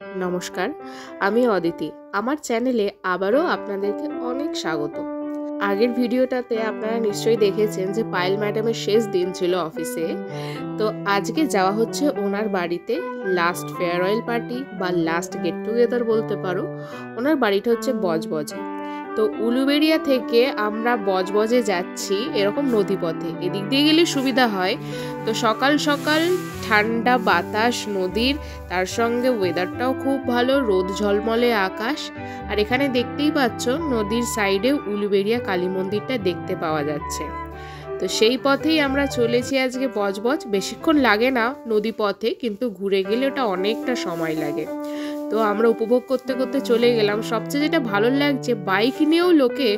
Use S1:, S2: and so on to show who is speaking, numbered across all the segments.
S1: নমস্কার, আমি অদিতি। আমার চ্যানেলে আবারও আপনাদেরকে অনেক স্বাগত। আগের ভিডিওটাতে আপনারা নিশ্চয়ই দেখেছেন যে পায়েল ম্যাডামের শেষ দিন ছিল অফিসে। তো আজকে যাওয়া হচ্ছে ওনার বাড়িতে, লাস্ট ফেয়ারওয়েল পার্টি বা লাস্ট গেট টুগেদার বলতে পারো। ওনার বাড়িটা হচ্ছে বজবজে। তো উলুবেড়িয়া থেকে আমরা বজবজে যাচ্ছি এরকম নদীপথে। এদিক দিয়ে গেলে সুবিধা হয়। তো সকাল সকাল ঠান্ডা বাতাস নদীর, তার সঙ্গে ওয়েদারটাও খুব ভালো, রোদ ঝলমলে আকাশ। আর এখানে দেখতেই পাচ্ছ নদীর সাইডে উলুবেড়িয়া কালী মন্দিরটা দেখতে পাওয়া যাচ্ছে। তো সেই পথেই আমরা চলেছি আজকে বজবজ। বেশিক্ষণ লাগে না নদী পথে, কিন্তু ঘুরে গেলে ওটা অনেকটা সময় লাগে। তো আমরা উপভোগ করতে করতে চলে গেলাম। সবচেয়ে যেটা ভালো লাগছে, বাইক নিয়েও লোকে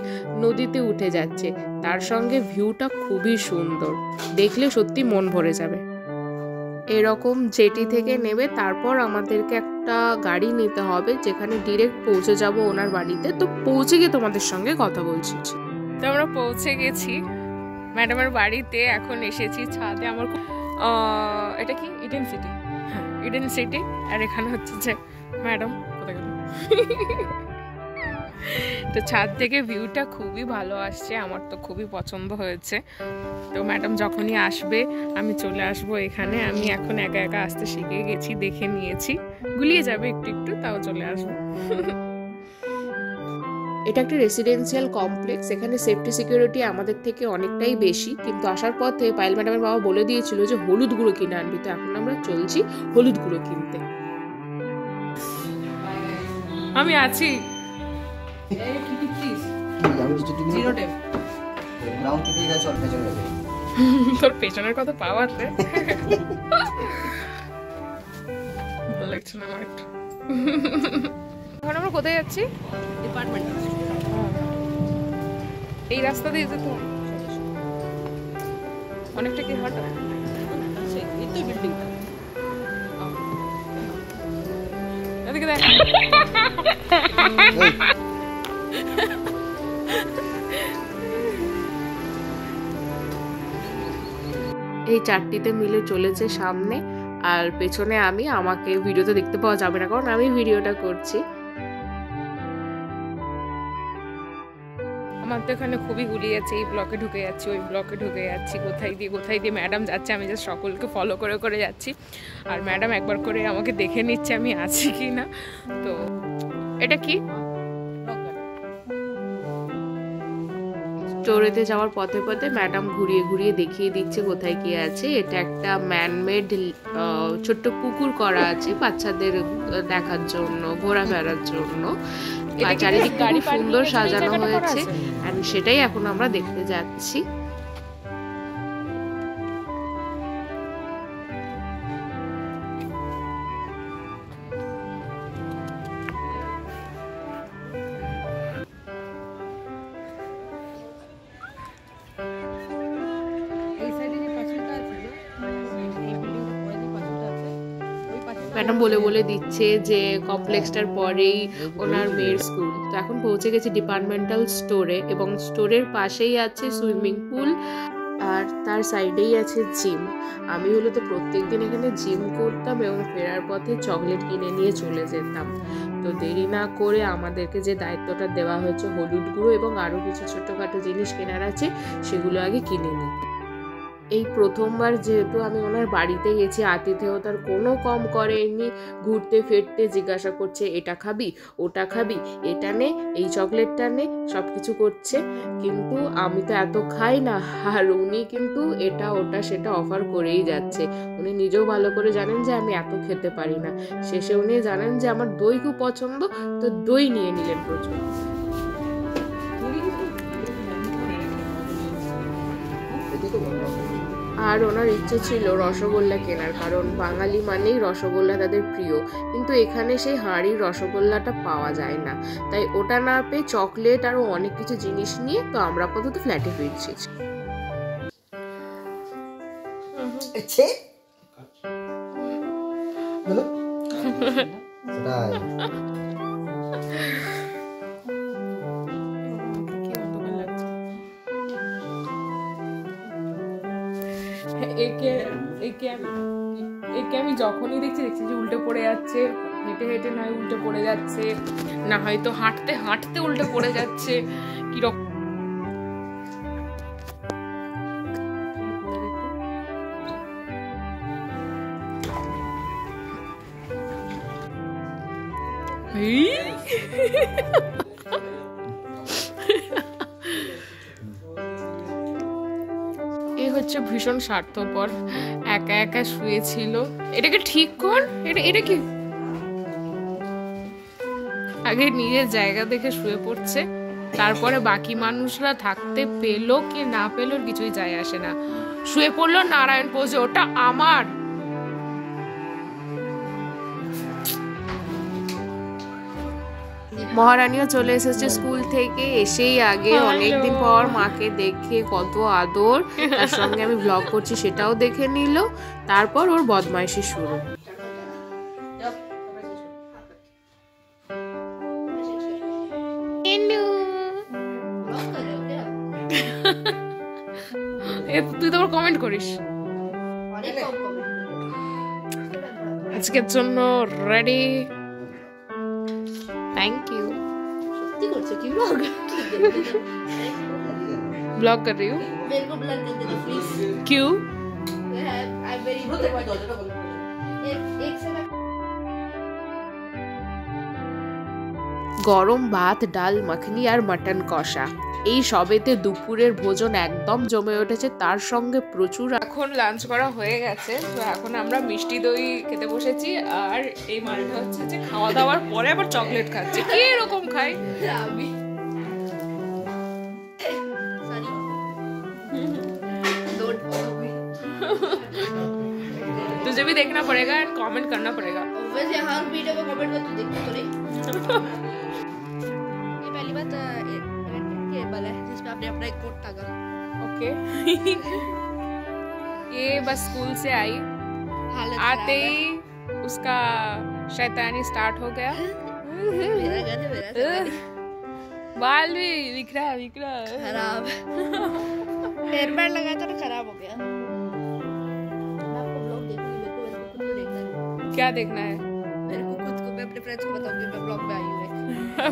S1: নদীতে উঠে যাচ্ছে, তার সঙ্গে ভিউটা খুবই সুন্দর, দেখলে সত্যি মন ভরে যাবে। এরকম জেটি থেকে নেবে তারপর আমাদেরকে একটা গাড়ি নিতে হবে, যেখানে ডিরেক্ট পৌঁছে যাব ওনার বাড়িতে। তো পৌঁছে গিয়ে তোমাদের সঙ্গে কথা বলছি। তো আমরা পৌঁছে গেছি ম্যাডামের বাড়িতে, এখন এসেছি ছাদে। আমার এটা কি ইডেন সিটি? হ্যাঁ, ইডেন সিটি। আর এখানে হচ্ছে যে ম্যাডাম কোথায় গেল। তো ছাদ থেকে ভিউটা খুবই ভালো আসছে, আমার তো খুবই পছন্দ হয়েছে। তো ম্যাডাম যখনই আসবে আমি চলে আসবো এখানে। আমি এখন একা একা আসতে শিখে গেছি, দেখে নিয়েছি, গুলিয়ে যাবে একটু একটু, তাও চলে আসবো। এটা একটা রেসিডেন্সিয়াল কমপ্লেক্স, এখানে সেফটি সিকিউরিটি আমাদের থেকে অনেকটাই বেশি। কিন্তু আসার পথে পায়েল ম্যাডামের বাবা বলে দিয়েছিল যে হলুদ গুঁড়ো কিনে আনবি। তো এখন আমরা চলছি হলুদ গুঁড়ো কিনতে। আমি আছি। তোর পেছনের কত পাওয়ার রে। ভালো লাগছে না আমার একটু। এখন আমরা কোথায় যাচ্ছি? ডিপার্টমেন্ট। এই রাস্তা দিয়ে যেতে অনেকটা কি হাঁটা? এই তো বিল্ডিংটা। এদিকে দেখ। এই চারটিতে মিলে চলেছে সামনে, আর পেছনে আমি। আমাকে ভিডিওতে দেখতে পাওয়া যাবে না কারণ আমি ভিডিওটা করছি। আমার তো এখানে খুবই গুলিয়ে যাচ্ছে, এই ব্লকে ঢুকে যাচ্ছি, ওই ব্লকে ঢুকে যাচ্ছি, কোথায় দিয়ে ম্যাডাম যাচ্ছে, আমি জাস্ট সকলকে ফলো করে করে যাচ্ছি। আর ম্যাডাম একবার করে আমাকে দেখে নিচ্ছে আমি আছি কি না। তো এটা কি? স্টোরেতে যাওয়ার পথে পথে ম্যাডাম ঘুরিয়ে ঘুরিয়ে দেখিয়ে দিচ্ছে কোথায় কি আছে। এটা একটা ম্যানমেড ছোট্ট পুকুর করা আছে বাচ্চাদের দেখার জন্য, ঘোরাফেরার জন্য। চারিদিকটা খুব সুন্দর সাজানো হয়েছে, এন্ড সেটাই এখন আমরা দেখতে যাচ্ছি। ম্যাডাম বলে বলে দিচ্ছে যে কমপ্লেক্সটার পরেই ওনার মেয়ের স্কুল। তো এখন পৌঁছে গেছি ডিপার্টমেন্টাল স্টোরে, এবং স্টোরের পাশেই আছে সুইমিং পুল, আর তার সাইডেই আছে জিম। আমি হলে তো প্রত্যেকদিন এখানে জিম করতাম এবং ফেরার পথে চকলেট কিনে নিয়ে চলে যেতাম। তো দেরি না করে আমাদেরকে যে দায়িত্বটা দেওয়া হয়েছে হলুদ গুঁড়ো এবং আরও কিছু ছোটোখাটো জিনিস কেনার আছে, সেগুলো আগে কিনে নিই। এই প্রথমবার যেহেতু আমি ওনার বাড়িতে গেছি, আতিথেয়তার কোনো কম করেনি। ঘুরতে ফিরতে জিজ্ঞাসা করছে, এটা খাবি, ওটা খাবি, এটা নে, এই চকলেটটা নে, সব কিছু করছে। কিন্তু আমি তো এত খাই না, আর উনি কিন্তু এটা ওটা সেটা অফার করেই যাচ্ছে। উনি নিজেও ভালো করে জানেন যে আমি এত খেতে পারি না। শেষে উনি জানেন যে আমার দই খুব পছন্দ, তো দই নিয়ে নিলেন প্রচুর। আর ওনার ইচ্ছে ছিল রসগোল্লা কেনার, কারণ বাঙালি মানেই রসগোল্লা তাদের প্রিয়। কিন্তু এখানে সেই হাঁড়ির রসগোল্লাটা পাওয়া যায় না, তাই ওটা না পেয়ে চকলেট আরও অনেক কিছু জিনিস নিয়ে তো আমরা আপাতত ফ্ল্যাটে ফিরছি। একে আমি যখনই দেখছি যে উল্টে পড়ে যাচ্ছে, হেঁটে হেঁটে নয় উল্টে পড়ে যাচ্ছে, না হয়তো হাঁটতে হাঁটতে উল্টে পড়ে যাচ্ছে, কিরকম। এ হচ্ছে ভীষণ স্বার্থপর, একা একা শুয়েছিল। এটাকে ঠিক কর, এটা কি আগে নিজের জায়গা দেখে শুয়ে পড়ছে, তারপরে বাকি মানুষরা থাকতে পেলো কি না পেলো কিছুই যায় আসে না, শুয়ে পড়লো নারায়ণ পোজে, ওটা আমার। মহারানীও চলে এসেছে স্কুল থেকে, এসেই আগে অনেকদিন পর মাকে দেখে কত আদর, তার সঙ্গে আমি ব্লগ করছি সেটাও দেখে নিল, তারপর ওর বদমাইশি শুরু। তুই তো কমেন্ট করিস আজকের জন্য রেডি। Thank you.
S2: सच्ची करছো কি ব্লগ?
S1: ब्लॉग कर रही हूँ।
S2: मेरे को ब्लॉग कर देना प्लीज।
S1: क्यों?
S2: आई एम वेरी एक सेकंड।
S1: গরম ভাত, ডাল মাখনি আর মাটন কষা, এই সবেতে দুপুরের ভোজন একদম জমে উঠেছে, তার সঙ্গে প্রচুর। এখন লাঞ্চ করা হয়ে গেছে, তো এখন আমরা মিষ্টি দই খেতে বসেছি, আর এই মালটা হচ্ছে যে খাওয়া দাওয়ার পরে আবার চকলেট খাচ্ছে। কি এরকম খাই
S2: আমি সরি डोंट फॉलो मी।
S1: तुझे भी देखना पड़ेगा एंड कमेंट करना पड़ेगा।
S2: वैसे हर वीडियो में कमेंट कर, तू देखती तो नहीं। ये पहली बात केबल है जिसमें आपने अपना एक कोट टांगा।
S1: ओके। ये बस स्कूल से आई, आते ही उसका शैतानी स्टार्ट हो गया।
S2: मेरा घर है, मेरा शैतानी।
S1: बाल भी बिखरा
S2: खराब। हेयर बैंड लगाया था ना, खराब हो गया। मैं आपको ब्लॉग देखूंगी, मेरे को खुद को देखना है।
S1: क्या देखना है?
S2: मेरे को खुद को, मैं अपने फ्रेंड्स को बताऊंगी मैं ब्लॉग में आई हूँ।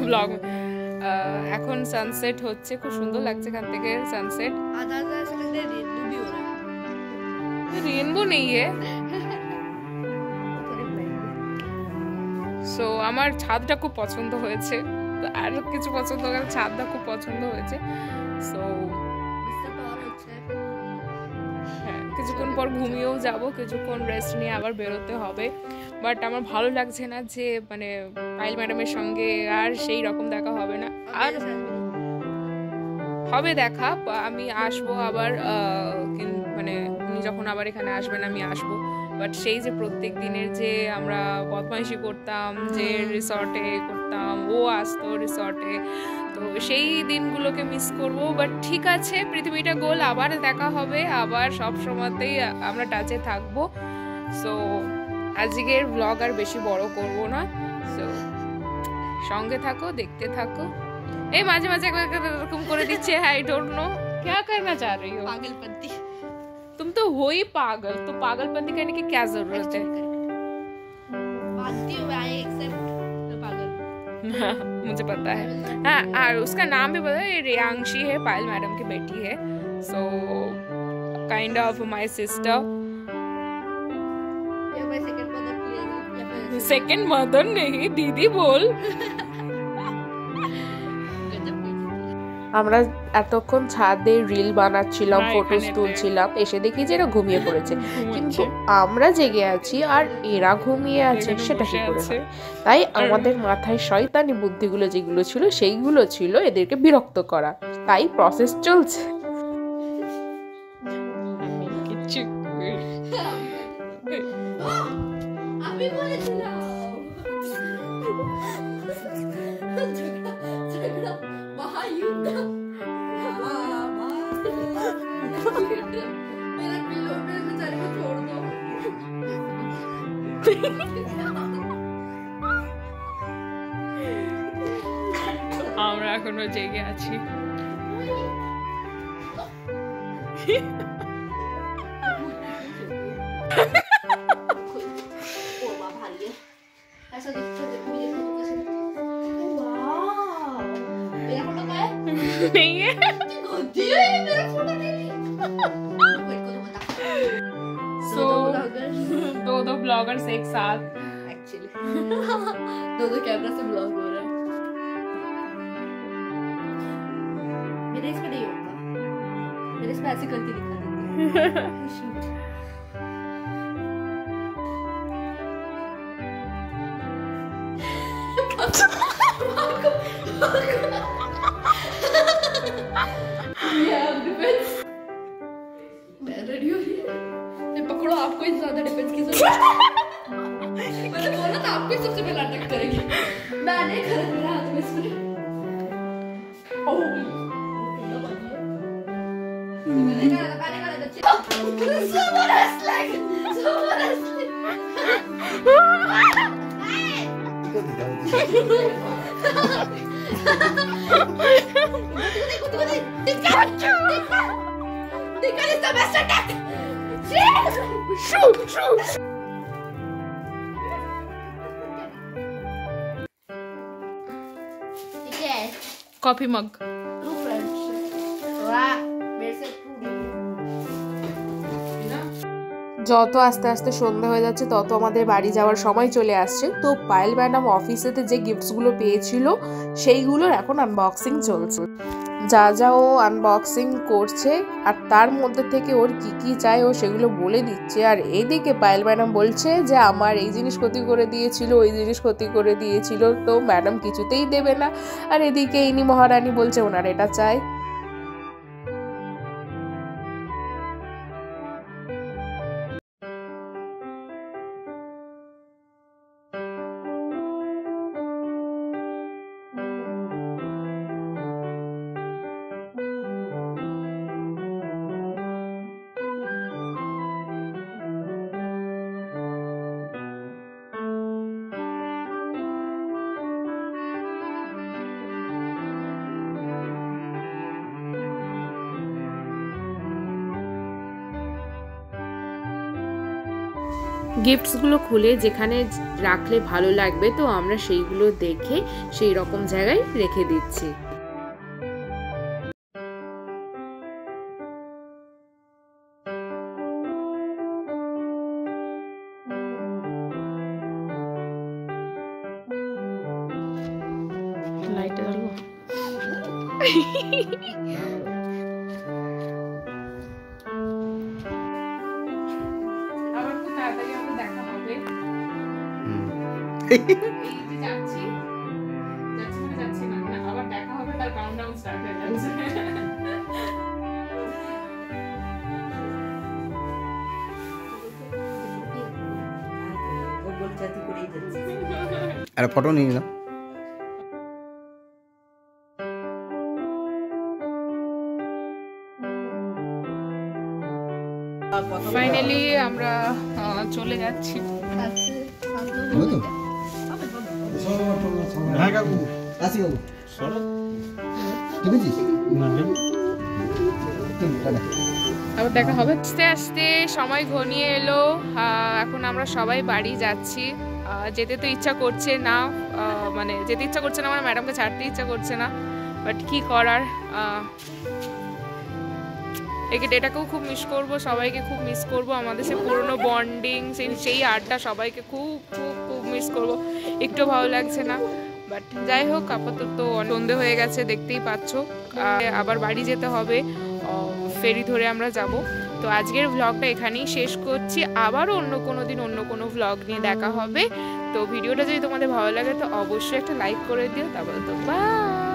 S1: ব্লগ এখন সানসেট হচ্ছে, খুব সুন্দর লাগছে এখান থেকে সানসেট।
S2: आधा आधा ऐसा लग रहा है रेनबो भी हो रहा है।
S1: रेनबो नहीं है। সো আমার ছাদটা খুব পছন্দ হয়েছে, আর কিছু পছন্দ করে, ছাদটা খুব পছন্দ হয়েছে। সো
S2: इससे तो और अच्छा है।
S1: হ্যাঁ, কিছুক্ষণ পর ঘুমিয়েও যাব, কিছুক্ষণ রেস্ট নিয়ে আবার বেরোতে হবে। বাট আমার ভালো লাগছে না যে মানে পায়েল ম্যাডামের সঙ্গে আর সেই রকম দেখা হবে না, আর হবে দেখা। আমি আসবো আবার, মানে উনি যখন আবার এখানে আসবেন আমি আসবো, বাট সেই যে প্রত্যেক দিনের যে আমরা বদমাইশি করতাম, যে রিসর্টে করতাম, ও আসতো রিসর্টে, তো সেই দিনগুলোকে মিস করব। বাট ঠিক আছে, পৃথিবীটা গোল, আবার দেখা হবে, আবার সব সময়তেই আমরা টাচে থাকবো। সো আজকের ব্লগ আর বেশি বড় করব না, সো সঙ্গে থাকো, দেখতে থাকো। এই মাঝে মাঝে এরকম করে দিচ্ছে, आई डोंट नो क्या करना चाह रही हो।
S2: पागलपंती।
S1: तुम तो हो ही पागल, तो पागलपंती करने की क्या जरूरत है?
S2: मानती हूँ मैं, आई एक्सेप्ट मैं पागल।
S1: मुझे पता है। हाँ, और उसका नाम भी पता है, रियांशी है, पायल मैडम की बेटी है। So kind of my sister.
S2: या मैं सेकंड मदर प्लीज, या फिर
S1: सेकंड मदर नहीं, दीदी बोल। আমরা এতক্ষণ ছাদে রিল বানাচ্ছিলাম, ফটোস তুলছিলাম, এসে দেখি যে এরা ঘুমিয়ে পড়েছে, কিন্তু আমরা জেগে আছি আর এরা ঘুমিয়ে আছে, সেটা কি করে হয়? তাই আমাদের মাথায় শয়তানি বুদ্ধিগুলো যেগুলো ছিল সেইগুলো ছিল এদেরকে বিরক্ত করা, তাই প্রসেস চলছে। আমি কিছু
S2: আমি বলেছিলাম महायुद्ध। मेरा पिलो, मेरे बेचारे को छोड़ दो।
S1: আমরা এখনো জেগে আছি।
S2: ऐसा
S1: नहीं है। So, दो ब्लॉगर्स एक साथ
S2: एक्चुअली दो कैमरा से ब्लॉग हो रहा है। मेरे इसमें नहीं होगा, मेरे इसमें ऐसे करके दिखा देती मैं रेडी हो रही है, पकड़ो आपको ही ज्यादा डिफेंस की जरूरत है। मैंने बोला था आपको ही सबसे पहले अटैक करेगी, मैंने कर मेरा हाथ में इसमें। ओह मैंने कहा अच्छी someone wrestling Tikal is the best attack. Shoot. ठीक है।
S1: Coffee mug.
S2: True friendship. वाह, मेरे से
S1: যত আস্তে আস্তে সন্ধ্যা হয়ে যাচ্ছে তত আমাদের বাড়ি যাওয়ার সময় চলে আসছে। তো পায়েল ম্যাডাম অফিসেতে যে গিফটসগুলো পেয়েছিল সেইগুলোর এখন আনবক্সিং চলছে। যা যা ও আনবক্সিং করছে আর তার মধ্যে থেকে ওর কি কি চাই ও সেগুলো বলে দিচ্ছে। আর এইদিকে পায়েল ম্যাডাম বলছে যে আমার এই জিনিস ক্ষতি করে দিয়েছিল, ওই জিনিস ক্ষতি করে দিয়েছিল, তো ম্যাডাম কিছুতেই দেবে না। আর এদিকে ইনি মহারানী বলছে ওনার এটা চাই। গিফটসগুলো খুলে যেখানে রাখলে ভালো লাগবে তো আমরা সেইগুলো দেখে সেই রকম জায়গায় রেখে দিচ্ছি। লাইট জ্বালবো।
S3: अरे फोटो नहीं ना
S1: ফাইনালি আমরা চলে যাচ্ছি। আবার দেখা হবে। আস্তে আস্তে সময় ঘনিয়ে এলো, এখন আমরা সবাই বাড়ি যাচ্ছি। যেতে তো ইচ্ছা করছে না, মানে যেতে ইচ্ছা করছে না, আমার ম্যাডামকে ছাড়তে ইচ্ছা করছে না, বাট কি করার। এটাকেও খুব মিস করব, সবাইকে খুব মিস করব, আমাদের সে পুরনো বন্ডিং সেই আড্ডা সবাইকে খুব খুব খুব মিস করব। একটু ভালো লাগছে না, বাট যাই হোক আপাতত সন্ধে হয়ে গেছে দেখতেই পাচ্ছ। আবার বাড়ি যেতে হবে, ফেরি ধরে আমরা যাব। তো আজকের ভ্লগটা এখানেই শেষ করছি, আবারও অন্য কোনো দিন অন্য কোনো ভ্লগ নিয়ে দেখা হবে। তো ভিডিওটা যদি তোমাদের ভালো লাগে তো অবশ্যই একটা লাইক করে দিও। তারপরে তো বাই।